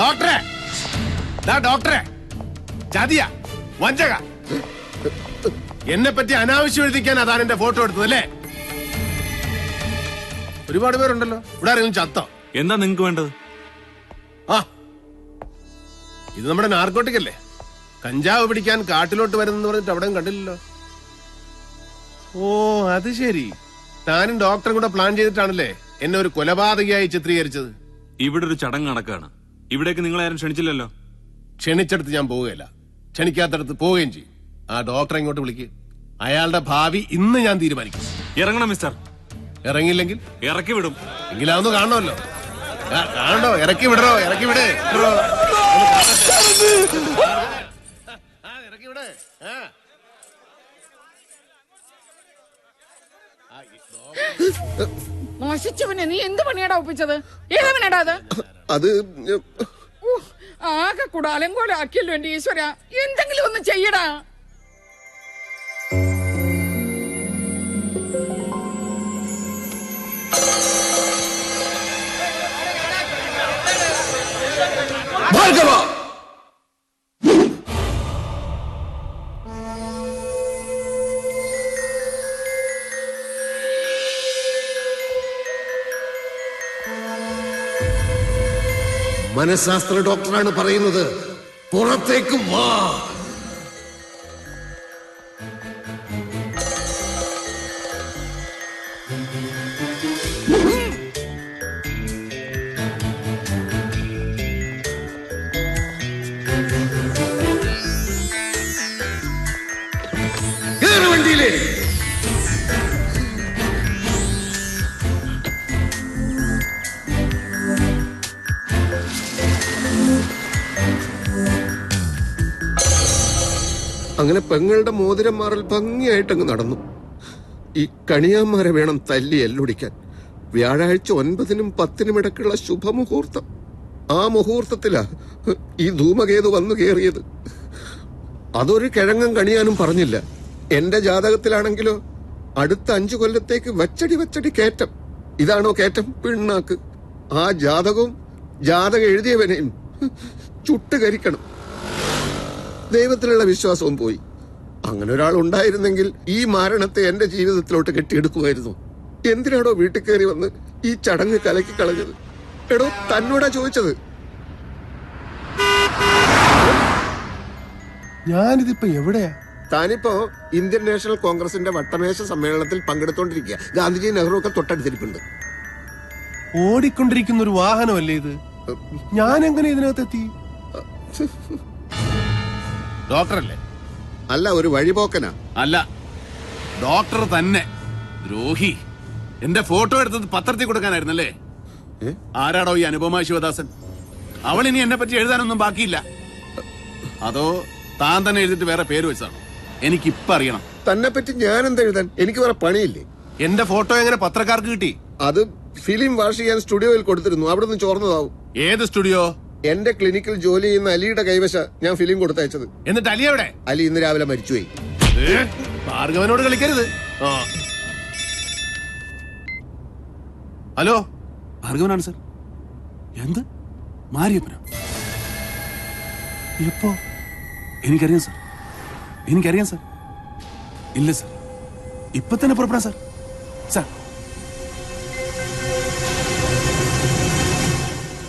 ഡോക്ടറെ, ഡോക്ടറെ, ചതിയ വഞ്ചക, എന്നെ പറ്റി അനാവശ്യം എഴുതിക്കാൻ അതാണ് എന്റെ ഫോട്ടോ എടുത്തതല്ലേ? ഒരുപാട് പേരുണ്ടല്ലോ ഇവിടെ. ആരെങ്കിലും ചത്തോ? എന്താ നിങ്ങക്ക് വേണ്ടത്? ആ, ഇത് നമ്മുടെ നാർക്കോട്ടിക് അല്ലേ? കഞ്ചാവ് പിടിക്കാൻ കാട്ടിലോട്ട് വരുന്നെന്ന് പറഞ്ഞിട്ട് അവിടെയും കണ്ടില്ലല്ലോ. ഓ അത് ശരി, താനും ഡോക്ടറും കൂടെ പ്ലാൻ ചെയ്തിട്ടാണല്ലേ എന്നെ ഒരു കൊലപാതകയായി ചിത്രീകരിച്ചത്? ഇവിടെ ഒരു ചടങ്ങ് നടക്കുകയാണ്. ഇവിടേക്ക് നിങ്ങളെ ആരും ക്ഷണിച്ചില്ലല്ലോ. ക്ഷണിച്ചെടുത്ത് ഞാൻ പോവുകയില്ല, ക്ഷണിക്കാത്തടത്ത് പോവുകയും ചെയ്യും. ആ ഡോക്ടറെ ഇങ്ങോട്ട് വിളിക്കുക. അയാളുടെ ഭാവി ഇന്ന് ഞാൻ തീരുമാനിക്കും. ഇറങ്ങണം മിസ്റ്റർ. ഇറങ്ങിയില്ലെങ്കിൽ ഇറക്കി വിടും. എങ്കിലാവുന്നു കാണണമല്ലോ. കാണണ്ടോ? ഇറക്കി വിടറോ, ഇറക്കി വിട്. ഇറക്കി വിട്. മോശിച്ചവനെ നീ എന്ത് പണിയാടാ ഒപ്പിച്ചത്? ഏതവനാടാ അത്? അത് ആകെ കൂടെ അലങ്കോലാക്കിയല്ലോ എന്റെ ഈശ്വര. എന്തെങ്കിലും ഒന്ന് ചെയ്യടാ. മനഃശാസ്ത്ര ഡോക്ടറാണ് പറയുന്നത്, പുറത്തേക്ക് വാ. കേറ് വണ്ടിയിലേ. അങ്ങനെ പെങ്ങളുടെ മോതിരം മാറൽ ഭംഗിയായിട്ടങ്ങ് നടന്നു. ഈ കണിയാന്മാരെ വേണം തല്ലി എല്ലൊടിക്കാൻ. വ്യാഴാഴ്ച 9-നും 10-നും ഇടയ്ക്കുള്ള ശുഭമുഹൂർത്തം. ആ മുഹൂർത്തത്തിലാ ഈ ധൂമകേതു വന്നു കയറിയത്. അതൊരു കിഴങ്ങും കണിയാനും പറഞ്ഞില്ല. എന്റെ ജാതകത്തിലാണെങ്കിലോ അടുത്ത 5 കൊല്ലത്തേക്ക് വച്ചടി കയറ്റം. ഇതാണോ കയറ്റം? പിണ്ണാക്ക്. ആ ജാതകവും ജാതകം എഴുതിയവനെയും ചുട്ടുകരിക്കണം. ദൈവത്തിലുള്ള വിശ്വാസവും പോയി. അങ്ങനെ ഒരാൾ ഉണ്ടായിരുന്നെങ്കിൽ ഈ മാരണത്തെ എന്റെ ജീവിതത്തിലോട്ട് കെട്ടിയെടുക്കുമായിരുന്നു. എന്തിനാടോ വീട്ടിൽ കയറി വന്ന് ഈ ചടങ്ങ് കലക്കി കളഞ്ഞത്? എടോ, തന്നോടാ ചോദിച്ചത്. ഞാനിതിപ്പോ എവിടെയാ? താനിപ്പോ ഇന്ത്യൻ നാഷണൽ കോൺഗ്രസിന്റെ വട്ടമേശ സമ്മേളനത്തിൽ പങ്കെടുത്തോണ്ടിരിക്കുക. ഗാന്ധിജി, നെഹ്റു ഒക്കെ തൊട്ടടുത്തിരിപ്പുണ്ട്. ഓടിക്കൊണ്ടിരിക്കുന്ന ഒരു വാഹനമല്ലേ ഇത്? ഞാൻ എങ്ങനെ ഇതിനകത്തെത്തി? ഡോക്ടറല്ലേ? അല്ല, ഒരു വഴിപോക്കനാ. അല്ല, ഡോക്ടർ തന്നെ. ദ്രോഹി. എന്റെ ഫോട്ടോ എടുത്തത് പത്രത്തിൽ കൊടുക്കാനായിരുന്നല്ലേ? ആരാടോ ഈ അനുപമ ശിവദാസൻ? അവൾ ഇനി എന്നെ പറ്റി എഴുതാനൊന്നും ബാക്കിയില്ല. അതോ താൻ തന്നെ എഴുതിട്ട് വേറെ പേര് വെച്ചാണോ? എനിക്കിപ്പ അറിയണം. തന്നെ പറ്റി ഞാൻ എന്താ എഴുതാൻ? എനിക്ക് വേറെ പണിയില്ലേ? എന്റെ ഫോട്ടോ എങ്ങനെ പത്രക്കാർക്ക് കിട്ടി? അത് ഫിലിം വാഷ് ചെയ്യാൻ സ്റ്റുഡിയോയിൽ കൊടുത്തിരുന്നു. അവിടെ നിന്ന് ചോർന്നതാവും. ഏത് സ്റ്റുഡിയോ? എന്റെ ക്ലിനിക്കിൽ ജോലി ചെയ്യുന്ന അലിയുടെ കൈവശ ഞാൻ ഫിലിം കൊടുത്തയച്ചത്. എന്നിട്ട് അലി എവിടെ? അലി ഇന്ന് രാവിലെ മരിച്ചുപോയി. ഭാർഗവനോട് കളിക്കരുത്. ഹലോ, ഭാർഗവനാണ് സർ. എന്ത്? മാരിയപ്പനോ? എപ്പോ? എനിക്കറിയാം സർ, എനിക്കറിയാം സർ. ഇല്ല സർ, ഇപ്പൊ തന്നെ പുറപ്പെടാം സർ. സർ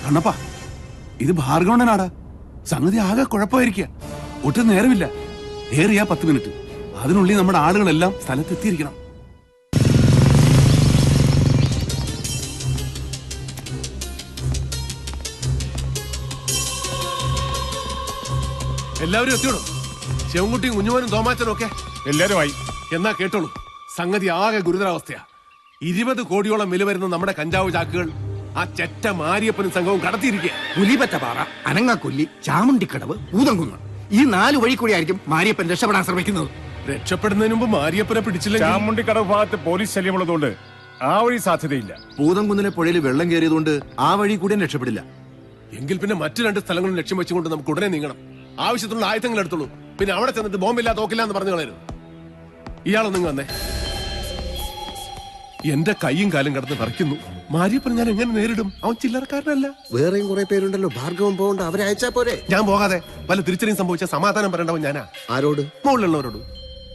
കണ്ണപ്പാ, ഇത് ഭാർഗവന്റെ നാടാ. സംഗതി ആകെ കുഴപ്പമായിരിക്കുക. ഒട്ടും നേരമില്ല. ഏറിയാ 10 മിനിറ്റ്. അതിനുള്ളിൽ നമ്മുടെ ആളുകളെല്ലാം സ്ഥലത്തെത്തിയിരിക്കണം. എല്ലാവരും എത്തിയോളൂ. ശിവൻകുട്ടിയും കുഞ്ഞുമോനും തോമാച്ചനും ഒക്കെ എല്ലാവരുമായി. എന്നാ കേട്ടോളൂ, സംഗതി ആകെ ഗുരുതരാവസ്ഥയാ. 20 കോടിയോളം വില വരുന്ന നമ്മുടെ കഞ്ചാവ് ചാക്കുകൾ ആ ചെറ്റ മാരിയപ്പനും സംഘവും കടത്തിയിരിക്കുക. പുലിപറ്റപ്പാറ, അനങ്ങാക്കൊല്ലി, ചാമുണ്ടിക്കടവ്, ഊതംകുന്ന്, ഈ 4 വഴി കൂടിയായിരിക്കും മാരിയപ്പൻ രക്ഷപ്പെടാൻ ശ്രമിക്കുന്നത്. രക്ഷപ്പെടുന്നതിന് മുമ്പ് മാരിയപ്പനെ പിടിച്ചില്ലെങ്കിൽ ചാമുണ്ടിക്കടവ് ഭാഗത്ത് പോലീസ് ശല്യമുള്ളതുകൊണ്ട് ആ വഴി സാധ്യതയില്ല. പൂതംകുന്നിലെ പുഴയിൽ വെള്ളം കയറിയതുകൊണ്ട് ആ വഴി കൂടി രക്ഷപ്പെടില്ല. എങ്കിൽ പിന്നെ മറ്റു 2 സ്ഥലങ്ങളും ലക്ഷ്യം വെച്ചുകൊണ്ട് നമുക്ക് ഉടനെ നീങ്ങണം. ആവശ്യത്തിനുള്ള ആയുധങ്ങൾ എടുത്തോളൂ. പിന്നെ അവിടെ ചെന്നിട്ട് ബോംബില്ല തോക്കില്ല എന്ന് പറഞ്ഞു കളയരുത്. ഇയാളൊന്നും വന്നേ. എന്റെ കൈയും കാലും കടന്ന് പറിക്കുന്നു. മാരിയപ്പൻ ഞാൻ എങ്ങനെ നേരിടും? അവൻ ചില്ലറക്കാരനല്ല. വേറെയും കുറെ പേരുണ്ടല്ലോ, ഭാർഗവം പോകണ്ട, അവരെ അയച്ചാ പോരെ. ഞാൻ പോകാതെ വല്ല തിരിച്ചറിയും സംഭവിച്ച സമാധാനം പറയേണ്ടവൻ ഞാനാ. ആരോട്? മുകളിലുള്ളവരോട്.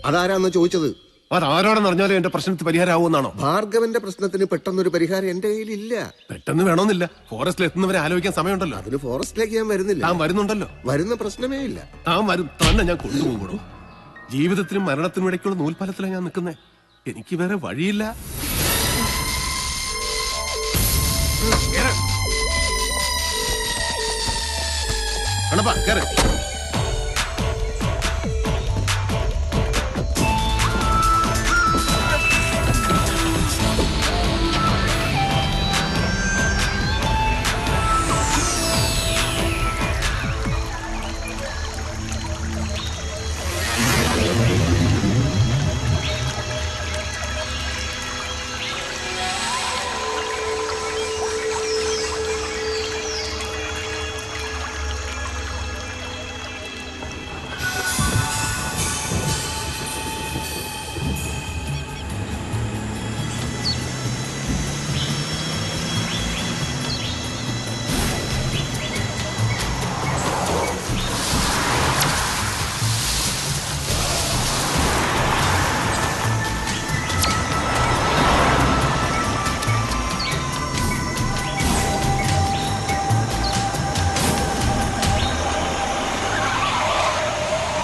അതാരാന്ന് ചോദിച്ചത്? അതാരോടെന്ന് അറിഞ്ഞാലും എന്റെ പ്രശ്നത്തിന് പരിഹാരമാവുമെന്നാണോ? ഭാർഗവന്റെ പ്രശ്നത്തിന് പെട്ടെന്നൊരു പരിഹാരം എന്റെ കയ്യിലില്ല. പെട്ടെന്ന് വേണമെന്നില്ല. ഫോറസ്റ്റിൽ എത്തുന്നവരെ ആലോചിക്കാൻ സമയമുണ്ടല്ലോ. അതിന് ഫോറസ്റ്റിലേക്ക് ഞാൻ വരുന്നില്ല. താൻ വരുന്നുണ്ടല്ലോ. വരുന്ന പ്രശ്നമേ ഇല്ല. താൻ വരും, തന്നെ ഞാൻ കൊണ്ടുപോകണോ? ജീവിതത്തിനും മരണത്തിനും ഇടയ്ക്കുള്ള നൂൽപാലത്തിലാണ് ഞാൻ നിൽക്കുന്നേ. എനിക്ക് വേറെ വഴിയില്ല. കണപ്പാ കേറ്.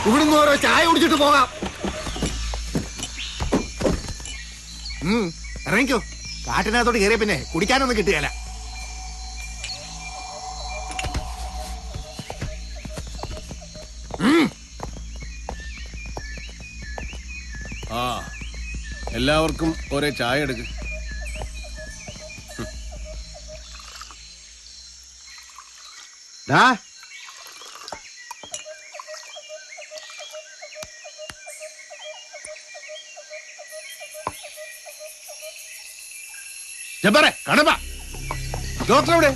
ഇവിടുന്ന് ഓരോ ചായ കുടിച്ചിട്ട് പോകാം. ഇറങ്ങിക്കോ. കാട്ടിനകത്തോട്ട് കയറിയ പിന്നെ കുടിക്കാനൊന്നും കിട്ടുകയല്ല. ആ, എല്ലാവർക്കും ഒരേ ചായ എടുക്ക്. ജബ്ബാറെ, കണപ്പ, ഡോക്ടർ എവിടെ?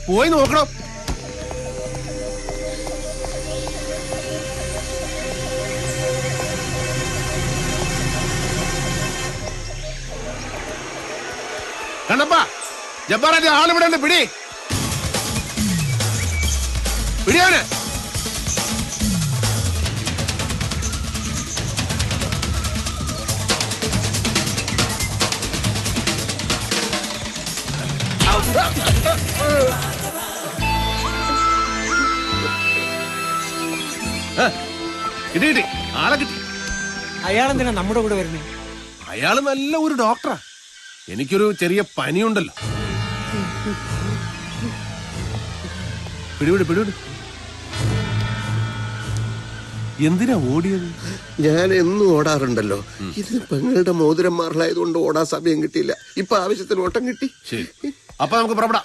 പോയി നോക്കണം. കണ്ണപ്പ, ജബ്ബാറിന്റെ ആളിവിടെ ഉണ്ട്. പിടിയവന്. കിട്ടി കിട്ടി, ആളെ കിട്ടി. അയാളെന്തിനാ നമ്മുടെ കൂടെ വരുന്നത്? അയാള് നല്ല ഒരു ഡോക്ടറാ. എനിക്കൊരു ചെറിയ പനിയുണ്ടല്ലോ. പിടിവിട് പിടിവിട്. എന്തിനാ ഓടിയത്? ഞാൻ എന്നും ഓടാറുണ്ടല്ലോ. ഇതിന് പെങ്ങളുടെ മോതിരം മാറലായതുകൊണ്ട് ഓടാൻ സമയം കിട്ടിയില്ല. ഇപ്പൊ ആവശ്യത്തിന് ഓട്ടം കിട്ടി. ശരി, അപ്പൊ നമുക്ക് പുറപ്പെടാം.